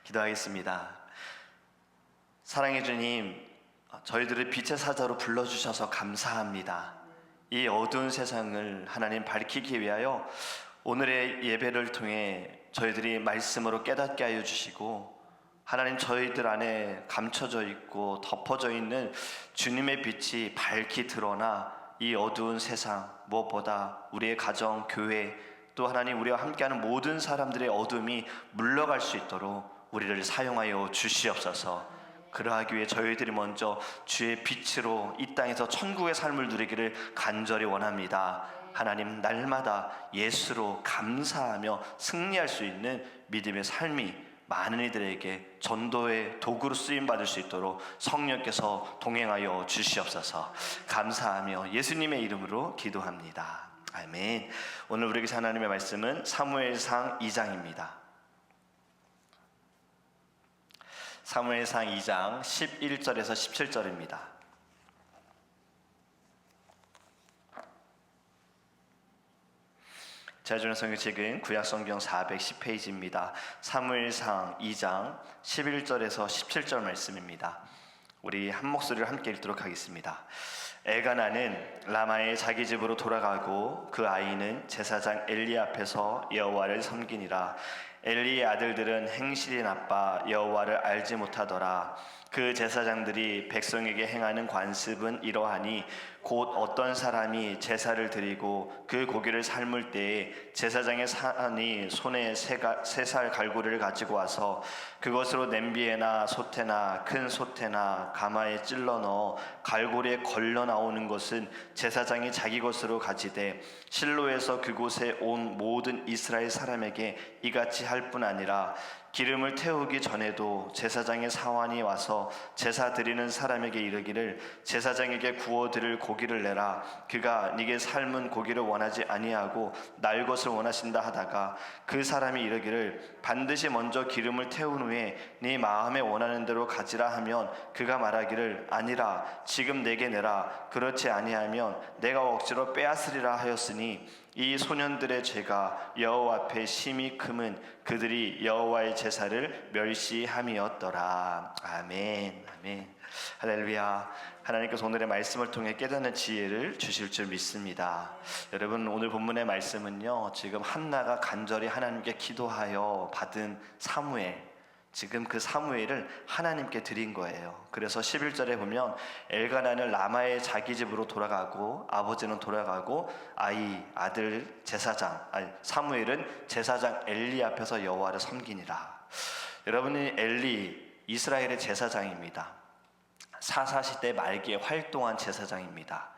기도하겠습니다. 사랑해 주님, 저희들을 빛의 사자로 불러주셔서 감사합니다. 이 어두운 세상을 하나님 밝히기 위하여 오늘의 예배를 통해 저희들이 말씀으로 깨닫게 하여 주시고, 하나님 저희들 안에 감춰져 있고 덮어져 있는 주님의 빛이 밝히 드러나 이 어두운 세상, 무엇보다 우리의 가정, 교회, 또 하나님 우리와 함께하는 모든 사람들의 어둠이 물러갈 수 있도록 우리를 사용하여 주시옵소서. 그러하기 위해 저희들이 먼저 주의 빛으로 이 땅에서 천국의 삶을 누리기를 간절히 원합니다. 하나님, 날마다 예수로 감사하며 승리할 수 있는 믿음의 삶이 많은 이들에게 전도의 도구로 쓰임받을 수 있도록 성령께서 동행하여 주시옵소서. 감사하며 예수님의 이름으로 기도합니다. 아멘. 오늘 우리에게 하나님의 말씀은 사무엘상 2장입니다. 사무엘상 2장 11절에서 17절입니다. 제가 주는 성경책은 구약성경 410페이지입니다. 사무엘상 2장 11절에서 17절 말씀입니다. 우리 한 목소리를 함께 읽도록 하겠습니다. 엘가나는 라마의 자기 집으로 돌아가고 그 아이는 제사장 엘리 앞에서 여호와를 섬기니라. 엘리의 아들들은 행실이 나빠 여호와를 알지 못하더라. 그 제사장들이 백성에게 행하는 관습은 이러하니, 곧 어떤 사람이 제사를 드리고 그 고기를 삶을 때에 제사장의 사안이 손에 세 갈고리를 가지고 와서 그것으로 냄비에나 솥에나 큰 솥에나 가마에 찔러 넣어 갈고리에 걸러 나오는 것은 제사장이 자기 것으로 가지되, 실로에서 그곳에 온 모든 이스라엘 사람에게 이같이 할 뿐 아니라 기름을 태우기 전에도 제사장의 사환이 와서 제사 드리는 사람에게 이르기를, 제사장에게 구워 드릴 고기를 내라. 그가 네게 삶은 고기를 원하지 아니하고 날 것을 원하신다 하다가 그 사람이 이르기를, 반드시 먼저 기름을 태운 후에 네 마음에 원하는 대로 가지라 하면 그가 말하기를, 아니라 지금 내게 내라. 그렇지 아니하면 내가 억지로 빼앗으리라 하였으니, 이 소년들의 죄가 여호와 앞에 심히 크면 그들이 여호와의 제사를 멸시함이었더라. 아멘. 아멘. 할렐루야. 하나님께서 오늘의 말씀을 통해 깨닫는 지혜를 주실 줄 믿습니다. 여러분, 오늘 본문의 말씀은요, 지금 한나가 간절히 하나님께 기도하여 받은 사무엘, 지금 그 사무엘을 하나님께 드린 거예요. 그래서 11절에 보면 엘가나는 라마의 자기 집으로 돌아가고 아버지는 돌아가고 아들 사무엘은 제사장 엘리 앞에서 여호와를 섬기니라. 여러분이 엘리, 이스라엘의 제사장입니다. 사사시대 말기에 활동한 제사장입니다.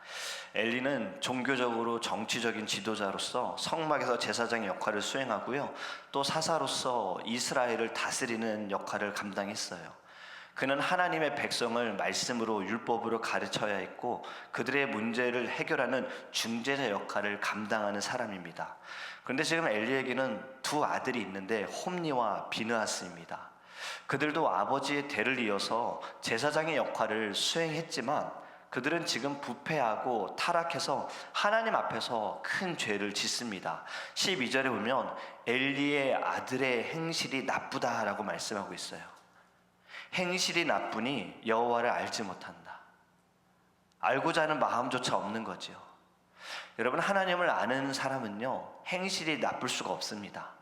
엘리는 종교적으로 정치적인 지도자로서 성막에서 제사장의 역할을 수행하고요, 또 사사로서 이스라엘을 다스리는 역할을 감당했어요. 그는 하나님의 백성을 말씀으로 율법으로 가르쳐야 했고, 그들의 문제를 해결하는 중재자 역할을 감당하는 사람입니다. 그런데 지금 엘리에게는 두 아들이 있는데 홈니와 비느하스입니다. 그들도 아버지의 대를 이어서 제사장의 역할을 수행했지만 그들은 지금 부패하고 타락해서 하나님 앞에서 큰 죄를 짓습니다. 12절에 보면 엘리의 아들의 행실이 나쁘다라고 말씀하고 있어요. 행실이 나쁘니 여호와를 알지 못한다. 알고자 하는 마음조차 없는 거죠. 여러분, 하나님을 아는 사람은요, 행실이 나쁠 수가 없습니다.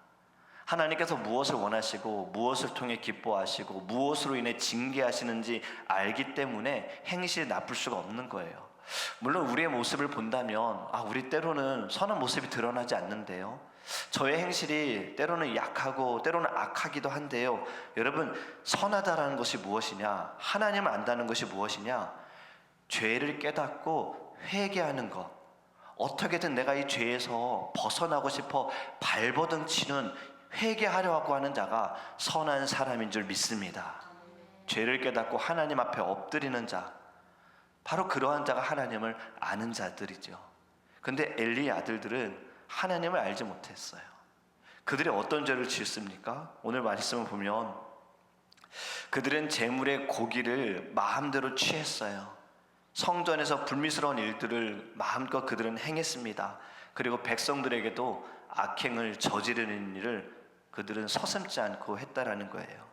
하나님께서 무엇을 원하시고 무엇을 통해 기뻐하시고 무엇으로 인해 징계하시는지 알기 때문에 행실이 나쁠 수가 없는 거예요. 물론 우리의 모습을 본다면 우리 때로는 선한 모습이 드러나지 않는데요, 저의 행실이 때로는 약하고 때로는 악하기도 한데요, 여러분, 선하다라는 것이 무엇이냐, 하나님을 안다는 것이 무엇이냐, 죄를 깨닫고 회개하는 것, 어떻게든 내가 이 죄에서 벗어나고 싶어 발버둥 치는, 회개하려고 하는 자가 선한 사람인 줄 믿습니다. 죄를 깨닫고 하나님 앞에 엎드리는 자, 바로 그러한 자가 하나님을 아는 자들이죠. 그런데 엘리의 아들들은 하나님을 알지 못했어요. 그들이 어떤 죄를 지었습니까? 오늘 말씀을 보면 그들은 제물의 고기를 마음대로 취했어요. 성전에서 불미스러운 일들을 마음껏 그들은 행했습니다. 그리고 백성들에게도 악행을 저지르는 일을 그들은 서슴지 않고 했다라는 거예요.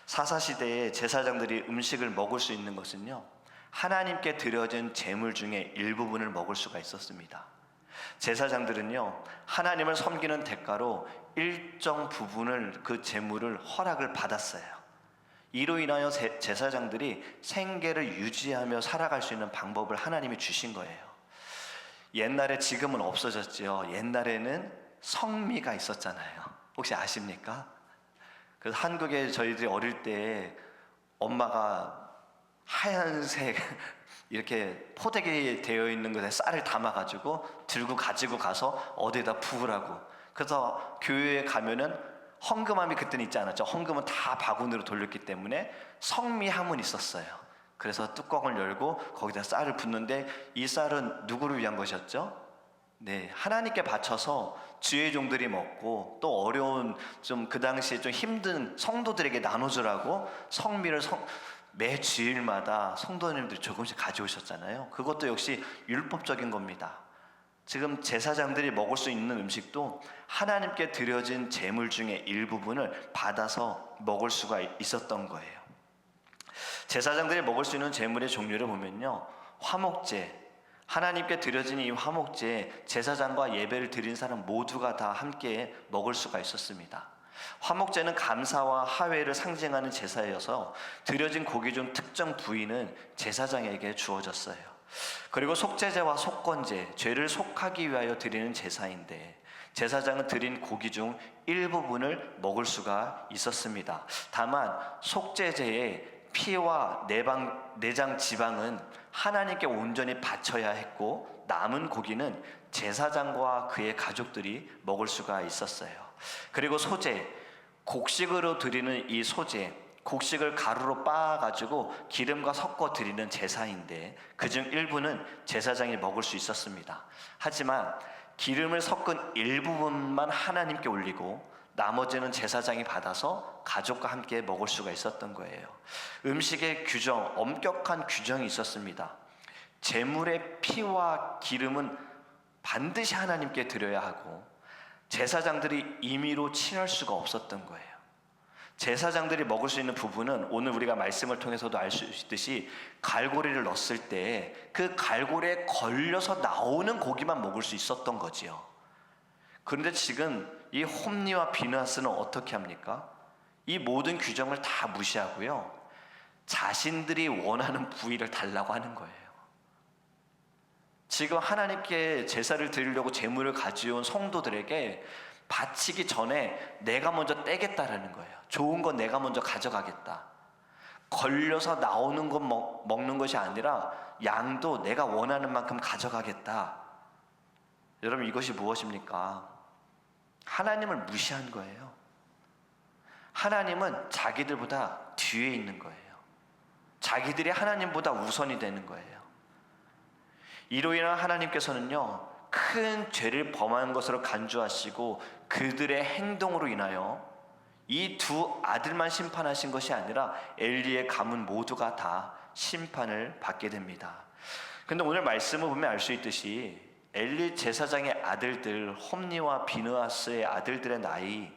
사사시대에 제사장들이 음식을 먹을 수 있는 것은요, 하나님께 드려진 제물 중에 일부분을 먹을 수가 있었습니다. 제사장들은요, 하나님을 섬기는 대가로 일정 부분을 그 제물을 허락을 받았어요. 이로 인하여 제사장들이 생계를 유지하며 살아갈 수 있는 방법을 하나님이 주신 거예요. 옛날에, 지금은 없어졌죠. 옛날에는 성미가 있었잖아요. 혹시 아십니까? 그래서 한국에 저희들이 어릴 때 엄마가 하얀색 이렇게 포대기에 되어 있는 것에 쌀을 담아가지고 들고 가지고 가서 어디에다 부으라고. 그래서 교회에 가면은 헌금함이 그때는 있지 않았죠. 헌금은 다 바구니로 돌렸기 때문에 성미함은 있었어요. 그래서 뚜껑을 열고 거기다 쌀을 붓는데, 이 쌀은 누구를 위한 것이었죠? 네, 하나님께 바쳐서 주의 종들이 먹고, 또 어려운, 좀 그 당시에 좀 힘든 성도들에게 나눠주라고 성미를 매 주일마다 성도님들이 조금씩 가져오셨잖아요. 그것도 역시 율법적인 겁니다. 지금 제사장들이 먹을 수 있는 음식도 하나님께 드려진 제물 중에 일부분을 받아서 먹을 수가 있었던 거예요. 제사장들이 먹을 수 있는 제물의 종류를 보면요, 화목제, 하나님께 드려진 이 화목제에 제사장과 예배를 드린 사람 모두가 다 함께 먹을 수가 있었습니다. 화목제는 감사와 화해를 상징하는 제사여서 드려진 고기 중 특정 부위는 제사장에게 주어졌어요. 그리고 속죄제와 속건제, 죄를 속하기 위하여 드리는 제사인데, 제사장은 드린 고기 중 일부분을 먹을 수가 있었습니다. 다만 속죄제의 피와 내장 지방은 하나님께 온전히 바쳐야 했고, 남은 고기는 제사장과 그의 가족들이 먹을 수가 있었어요. 그리고 소제, 곡식으로 드리는 이 소제, 곡식을 가루로 빻아가지고 기름과 섞어 드리는 제사인데, 그중 일부는 제사장이 먹을 수 있었습니다. 하지만 기름을 섞은 일부분만 하나님께 올리고 나머지는 제사장이 받아서 가족과 함께 먹을 수가 있었던 거예요. 음식의 규정, 엄격한 규정이 있었습니다. 제물의 피와 기름은 반드시 하나님께 드려야 하고, 제사장들이 임의로 취할 수가 없었던 거예요. 제사장들이 먹을 수 있는 부분은 오늘 우리가 말씀을 통해서도 알 수 있듯이, 갈고리를 넣었을 때 그 갈고리에 걸려서 나오는 고기만 먹을 수 있었던 거지요. 그런데 지금 이 홈니와 비느하스는 어떻게 합니까? 이 모든 규정을 다 무시하고요, 자신들이 원하는 부위를 달라고 하는 거예요. 지금 하나님께 제사를 드리려고 제물을 가져온 성도들에게 바치기 전에 내가 먼저 떼겠다라는 거예요. 좋은 건 내가 먼저 가져가겠다. 걸려서 나오는 것 먹는 것이 아니라 양도 내가 원하는 만큼 가져가겠다. 여러분, 이것이 무엇입니까? 하나님을 무시한 거예요. 하나님은 자기들보다 뒤에 있는 거예요. 자기들이 하나님보다 우선이 되는 거예요. 이로 인한 하나님께서는요, 큰 죄를 범한 것으로 간주하시고 그들의 행동으로 인하여 이 두 아들만 심판하신 것이 아니라 엘리의 가문 모두가 다 심판을 받게 됩니다. 그런데 오늘 말씀을 보면 알 수 있듯이 엘리 제사장의 아들들 홈니와 비느하스의 아들들의 나이,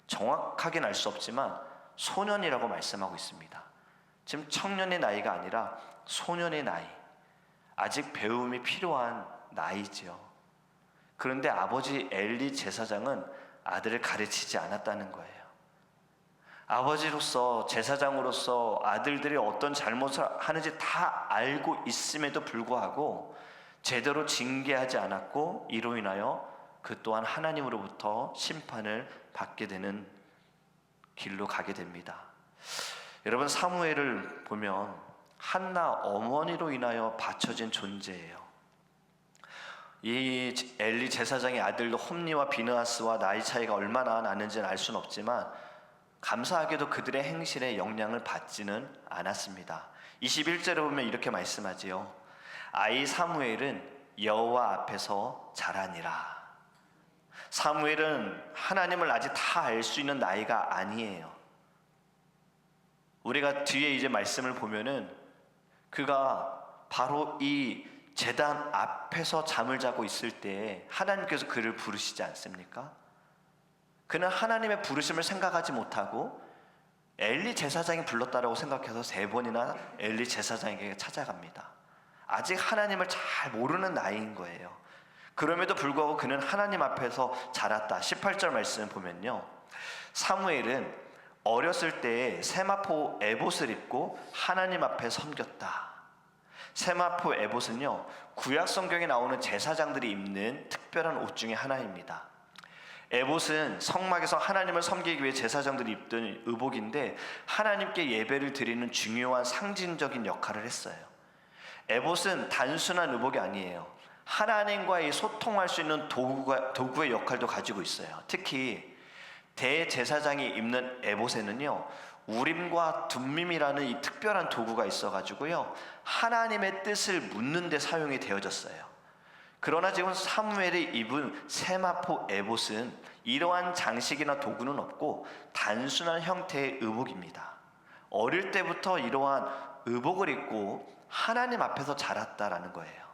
정확하게는 알 수 없지만 소년이라고 말씀하고 있습니다. 지금 청년의 나이가 아니라 소년의 나이, 아직 배움이 필요한 나이지요. 그런데 아버지 엘리 제사장은 아들을 가르치지 않았다는 거예요. 아버지로서, 제사장으로서 아들들이 어떤 잘못을 하는지 다 알고 있음에도 불구하고 제대로 징계하지 않았고, 이로 인하여 그 또한 하나님으로부터 심판을 받게 되는 길로 가게 됩니다. 여러분, 사무엘을 보면 한나 어머니로 인하여 바쳐진 존재예요. 이 엘리 제사장의 아들도 홈니와 비느하스와 나이 차이가 얼마나 나는지는 알 수는 없지만, 감사하게도 그들의 행실에 영향을 받지는 않았습니다. 21절에 보면 이렇게 말씀하지요. 아이 사무엘은 여호와 앞에서 자라니라. 사무엘은 하나님을 아직 다 알 수 있는 나이가 아니에요. 우리가 뒤에 이제 말씀을 보면은 그가 바로 이 제단 앞에서 잠을 자고 있을 때 하나님께서 그를 부르시지 않습니까? 그는 하나님의 부르심을 생각하지 못하고 엘리 제사장이 불렀다라고 생각해서 3번이나 엘리 제사장에게 찾아갑니다. 아직 하나님을 잘 모르는 나이인 거예요. 그럼에도 불구하고 그는 하나님 앞에서 자랐다. 18절 말씀을 보면요, 사무엘은 어렸을 때에 세마포 에봇을 입고 하나님 앞에 섬겼다. 세마포 에봇은요, 구약 성경에 나오는 제사장들이 입는 특별한 옷 중에 하나입니다. 에봇은 성막에서 하나님을 섬기기 위해 제사장들이 입던 의복인데 하나님께 예배를 드리는 중요한 상징적인 역할을 했어요. 에봇은 단순한 의복이 아니에요. 하나님과의 소통할 수 있는 도구의 역할도 가지고 있어요. 특히 대제사장이 입는 에봇에는요, 우림과 둠밈이라는 이 특별한 도구가 있어가지고요, 하나님의 뜻을 묻는 데 사용이 되어졌어요. 그러나 지금 사무엘이 입은 세마포 에봇은 이러한 장식이나 도구는 없고 단순한 형태의 의복입니다. 어릴 때부터 이러한 의복을 입고 하나님 앞에서 자랐다라는 거예요.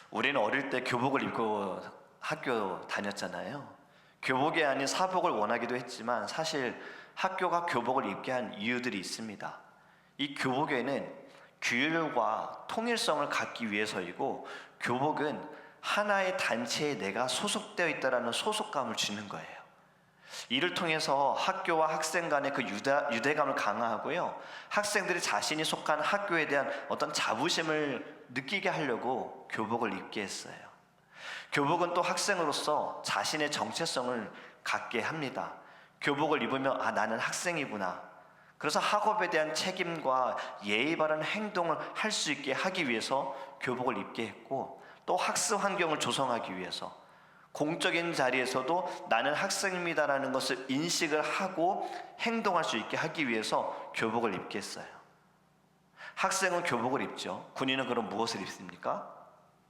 우리는 어릴 때 교복을 입고 학교 다녔잖아요. 교복이 아닌 사복을 원하기도 했지만 사실 학교가 교복을 입게 한 이유들이 있습니다. 이 교복에는 규율과 통일성을 갖기 위해서이고, 교복은 하나의 단체에 내가 소속되어 있다라는 소속감을 주는 거예요. 이를 통해서 학교와 학생 간의 그 유대감을 강화하고요, 학생들이 자신이 속한 학교에 대한 어떤 자부심을 느끼게 하려고 교복을 입게 했어요. 교복은 또 학생으로서 자신의 정체성을 갖게 합니다. 교복을 입으면 나는 학생이구나. 그래서 학업에 대한 책임과 예의 바른 행동을 할 수 있게 하기 위해서 교복을 입게 했고, 또 학습 환경을 조성하기 위해서 공적인 자리에서도 나는 학생입니다라는 것을 인식을 하고 행동할 수 있게 하기 위해서 교복을 입게 했어요. 학생은 교복을 입죠. 군인은 그럼 무엇을 입습니까?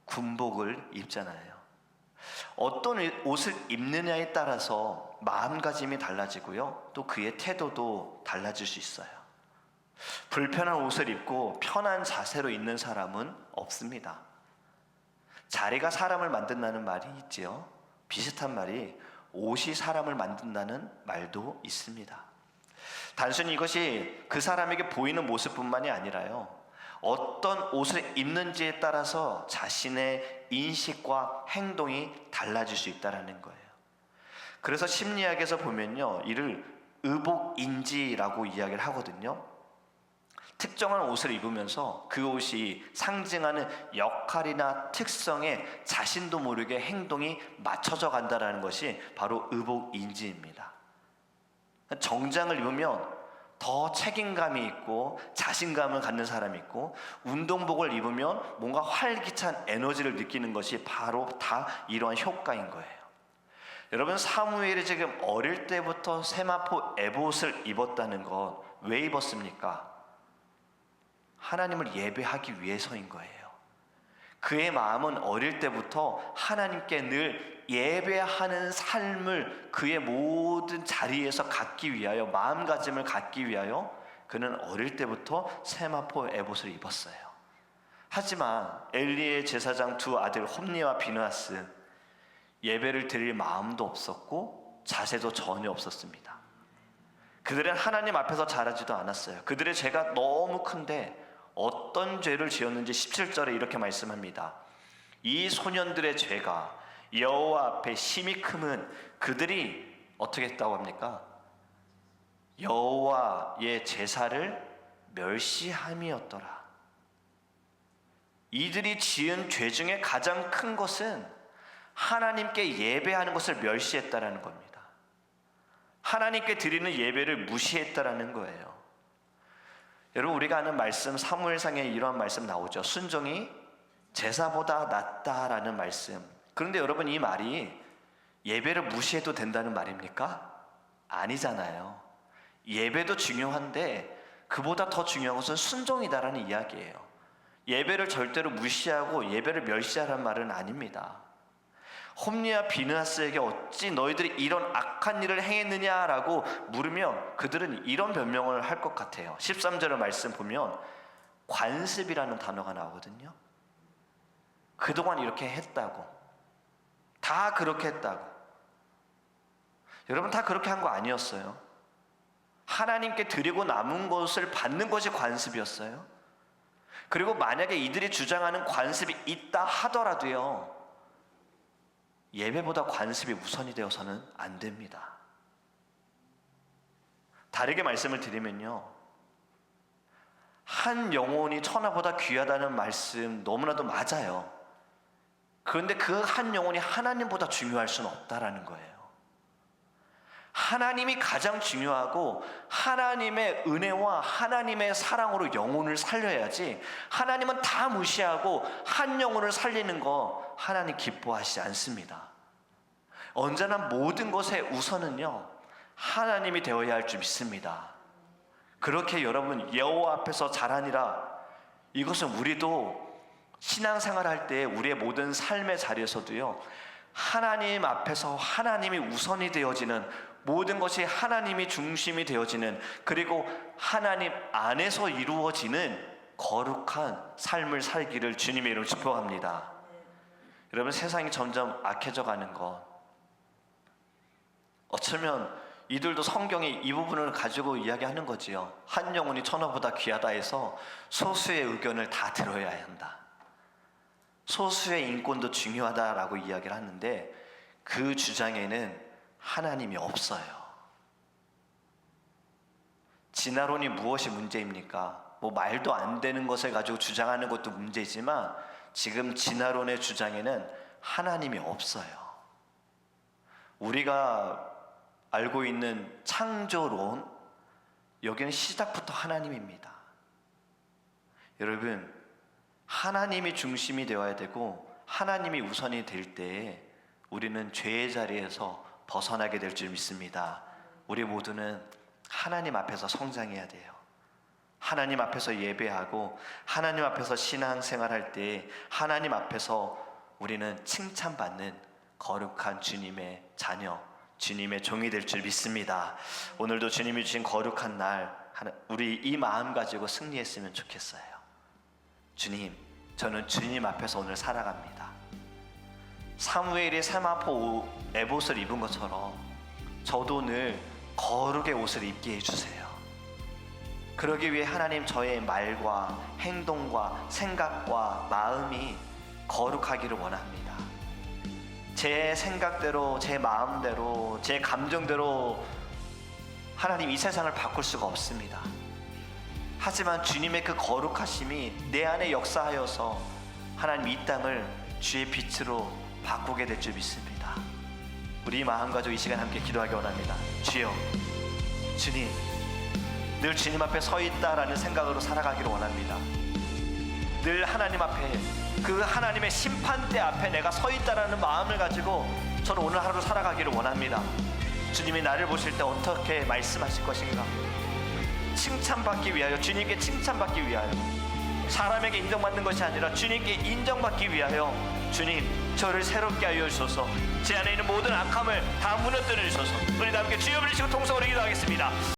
군복을 입잖아요. 어떤 옷을 입느냐에 따라서 마음가짐이 달라지고요, 또 그의 태도도 달라질 수 있어요. 불편한 옷을 입고 편한 자세로 있는 사람은 없습니다. 자리가 사람을 만든다는 말이 있지요. 비슷한 말이 옷이 사람을 만든다는 말도 있습니다. 단순히 이것이 그 사람에게 보이는 모습뿐만이 아니라요, 어떤 옷을 입는지에 따라서 자신의 인식과 행동이 달라질 수 있다는 거예요. 그래서 심리학에서 보면요, 이를 의복인지라고 이야기를 하거든요. 특정한 옷을 입으면서 그 옷이 상징하는 역할이나 특성에 자신도 모르게 행동이 맞춰져 간다는 것이 바로 의복인지입니다. 정장을 입으면 더 책임감이 있고 자신감을 갖는 사람이 있고, 운동복을 입으면 뭔가 활기찬 에너지를 느끼는 것이 바로 다 이러한 효과인 거예요. 여러분, 사무엘이 지금 어릴 때부터 세마포 에봇을 입었다는 것, 왜 입었습니까? 하나님을 예배하기 위해서인 거예요. 그의 마음은 어릴 때부터 하나님께 늘 예배하는 삶을 그의 모든 자리에서 갖기 위하여, 마음가짐을 갖기 위하여 그는 어릴 때부터 세마포 에봇을 입었어요. 하지만 엘리의 제사장 두 아들 홈니와 비느하스, 예배를 드릴 마음도 없었고 자세도 전혀 없었습니다. 그들은 하나님 앞에서 자라지도 않았어요. 그들의 죄가 너무 큰데 어떤 죄를 지었는지 17절에 이렇게 말씀합니다. 이 소년들의 죄가 여호와 앞에 심히 크면 그들이 어떻게 했다고 합니까? 여호와의 제사를 멸시함이었더라. 이들이 지은 죄 중에 가장 큰 것은 하나님께 예배하는 것을 멸시했다라는 겁니다. 하나님께 드리는 예배를 무시했다라는 거예요. 여러분, 우리가 아는 말씀, 사무엘상에 이러한 말씀 나오죠. 순종이 제사보다 낫다라는 말씀. 그런데 여러분, 이 말이 예배를 무시해도 된다는 말입니까? 아니잖아요. 예배도 중요한데 그보다 더 중요한 것은 순종이다라는 이야기예요. 예배를 절대로 무시하고 예배를 멸시하라는 말은 아닙니다. 홈리와 비느하스에게 어찌 너희들이 이런 악한 일을 행했느냐라고 물으면 그들은 이런 변명을 할 것 같아요. 13절의 말씀 보면 관습이라는 단어가 나오거든요. 그동안 이렇게 했다고, 다 그렇게 했다고. 여러분, 다 그렇게 한 거 아니었어요. 하나님께 드리고 남은 것을 받는 것이 관습이었어요. 그리고 만약에 이들이 주장하는 관습이 있다 하더라도요, 예배보다 관습이 우선이 되어서는 안 됩니다. 다르게 말씀을 드리면요, 한 영혼이 천하보다 귀하다는 말씀 너무나도 맞아요. 그런데 그 한 영혼이 하나님보다 중요할 수는 없다라는 거예요. 하나님이 가장 중요하고 하나님의 은혜와 하나님의 사랑으로 영혼을 살려야지, 하나님은 다 무시하고 한 영혼을 살리는 거 하나님 기뻐하시지 않습니다. 언제나 모든 것의 우선은요, 하나님이 되어야 할 줄 믿습니다. 그렇게 여러분, 여호와 앞에서 잘하니라, 이것은 우리도 신앙생활할 때 우리의 모든 삶의 자리에서도요, 하나님 앞에서 하나님이 우선이 되어지는, 모든 것이 하나님이 중심이 되어지는, 그리고 하나님 안에서 이루어지는 거룩한 삶을 살기를 주님의 이름으로 축복합니다. 여러분, 세상이 점점 악해져 가는 것, 어쩌면 이들도 성경이 이 부분을 가지고 이야기하는 거지요. 한 영혼이 천하보다 귀하다 해서 소수의 의견을 다 들어야 한다, 소수의 인권도 중요하다라고 이야기를 하는데, 그 주장에는 하나님이 없어요. 진화론이 무엇이 문제입니까? 뭐 말도 안 되는 것을 가지고 주장하는 것도 문제지만, 지금 진화론의 주장에는 하나님이 없어요. 우리가 알고 있는 창조론, 여기는 시작부터 하나님입니다. 여러분, 하나님이 중심이 되어야 되고 하나님이 우선이 될 때에 우리는 죄의 자리에서 벗어나게 될 줄 믿습니다. 우리 모두는 하나님 앞에서 성장해야 돼요. 하나님 앞에서 예배하고 하나님 앞에서 신앙생활할 때 하나님 앞에서 우리는 칭찬받는 거룩한 주님의 자녀, 주님의 종이 될 줄 믿습니다. 오늘도 주님이 주신 거룩한 날, 우리 이 마음 가지고 승리했으면 좋겠어요. 주님, 저는 주님 앞에서 오늘 살아갑니다. 사무엘이 세마포 에봇을 입은 것처럼 저도 늘 거룩의 옷을 입게 해주세요. 그러기 위해 하나님, 저의 말과 행동과 생각과 마음이 거룩하기를 원합니다. 제 생각대로, 제 마음대로, 제 감정대로 하나님, 이 세상을 바꿀 수가 없습니다. 하지만 주님의 그 거룩하심이 내 안에 역사하여서 하나님, 이 땅을 주의 빛으로 바꾸게 될 줄 믿습니다. 우리 마음 가지고 이 시간 함께 기도하기 원합니다. 주여, 주님, 늘 주님 앞에 서 있다라는 생각으로 살아가기를 원합니다. 늘 하나님 앞에, 그 하나님의 심판대 앞에 내가 서 있다라는 마음을 가지고 저는 오늘 하루 살아가기를 원합니다. 주님이 나를 보실 때 어떻게 말씀하실 것인가? 칭찬받기 위하여, 주님께 칭찬받기 위하여, 사람에게 인정받는 것이 아니라 주님께 인정받기 위하여, 주님, 저를 새롭게 하여 주소서. 제 안에 있는 모든 악함을 다 무너뜨려 주소서. 우리 다 함께 주여 부르시고 통성으로 기도하겠습니다.